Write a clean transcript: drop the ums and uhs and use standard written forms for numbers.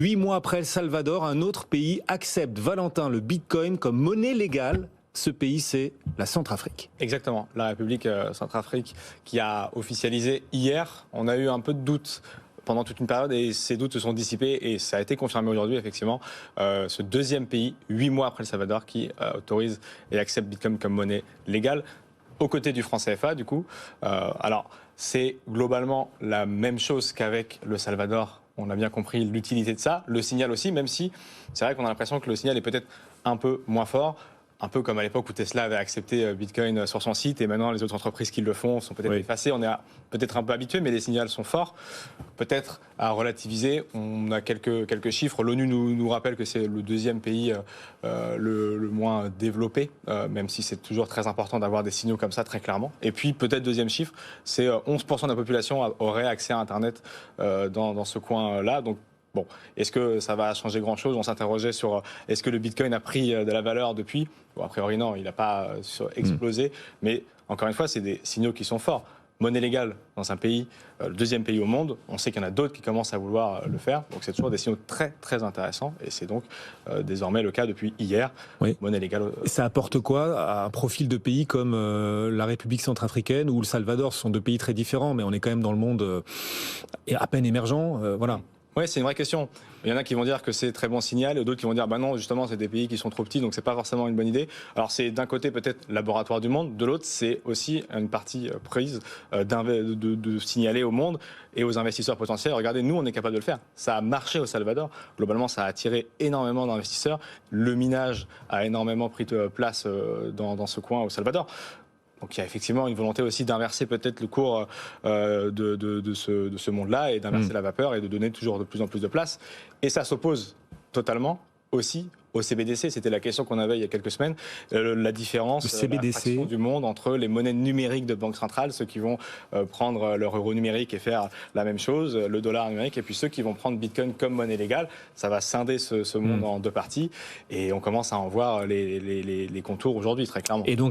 8 mois après El Salvador, un autre pays accepte, Valentin, le Bitcoin comme monnaie légale. Ce pays, c'est la Centrafrique. Exactement, la République Centrafrique qui a officialisé hier. On a eu un peu de doute pendant toute une période et ces doutes se sont dissipés et ça a été confirmé aujourd'hui, effectivement. Ce deuxième pays, 8 mois après El Salvador, qui autorise et accepte Bitcoin comme monnaie légale, aux côtés du franc CFA, du coup. Alors, c'est globalement la même chose qu'avec le Salvador. On a bien compris l'utilité de ça, le signal aussi, même si c'est vrai qu'on a l'impression que le signal est peut-être un peu moins fort. Un peu comme à l'époque où Tesla avait accepté Bitcoin sur son site et maintenant les autres entreprises qui le font sont peut-être effacées. On est peut-être un peu habitué, mais les signaux sont forts. Peut-être à relativiser, on a quelques chiffres. L'ONU nous rappelle que c'est le deuxième pays le moins développé, même si c'est toujours très important d'avoir des signaux comme ça très clairement. Et puis peut-être deuxième chiffre, c'est 11% de la population aurait accès à Internet dans ce coin-là. Donc, bon, est-ce que ça va changer grand-chose? On s'interrogeait sur est-ce que le Bitcoin a pris de la valeur depuis? Bon, a priori non, il n'a pas explosé. Mais encore une fois, c'est des signaux qui sont forts. Monnaie légale dans un pays, le deuxième pays au monde, on sait qu'il y en a d'autres qui commencent à vouloir le faire. Donc c'est toujours des signaux très très intéressants et c'est donc désormais le cas depuis hier. Oui. Monnaie légale. Ça apporte quoi à un profil de pays comme la République centrafricaine ou le Salvador? Ce sont deux pays très différents, mais on est quand même dans le monde à peine émergent. Voilà. Oui, c'est une vraie question. Il y en a qui vont dire que c'est très bon signal et d'autres qui vont dire bah non, justement, c'est des pays qui sont trop petits, donc c'est pas forcément une bonne idée. Alors c'est d'un côté peut-être laboratoire du monde, de l'autre c'est aussi une partie prise de signaler au monde et aux investisseurs potentiels. Regardez, nous on est capable de le faire. Ça a marché au Salvador. Globalement, ça a attiré énormément d'investisseurs. Le minage a énormément pris place dans ce coin au Salvador. Donc il y a effectivement une volonté aussi d'inverser peut-être le cours de ce monde-là et d'inverser la vapeur et de donner toujours de plus en plus de place. Et ça s'oppose totalement aussi au CBDC. C'était la question qu'on avait il y a quelques semaines. La différence, le CBDC, la du monde entre les monnaies numériques de banque centrale, ceux qui vont prendre leur euro numérique et faire la même chose, le dollar numérique, et puis ceux qui vont prendre Bitcoin comme monnaie légale. Ça va scinder ce monde en deux parties et on commence à en voir les contours aujourd'hui très clairement. Et donc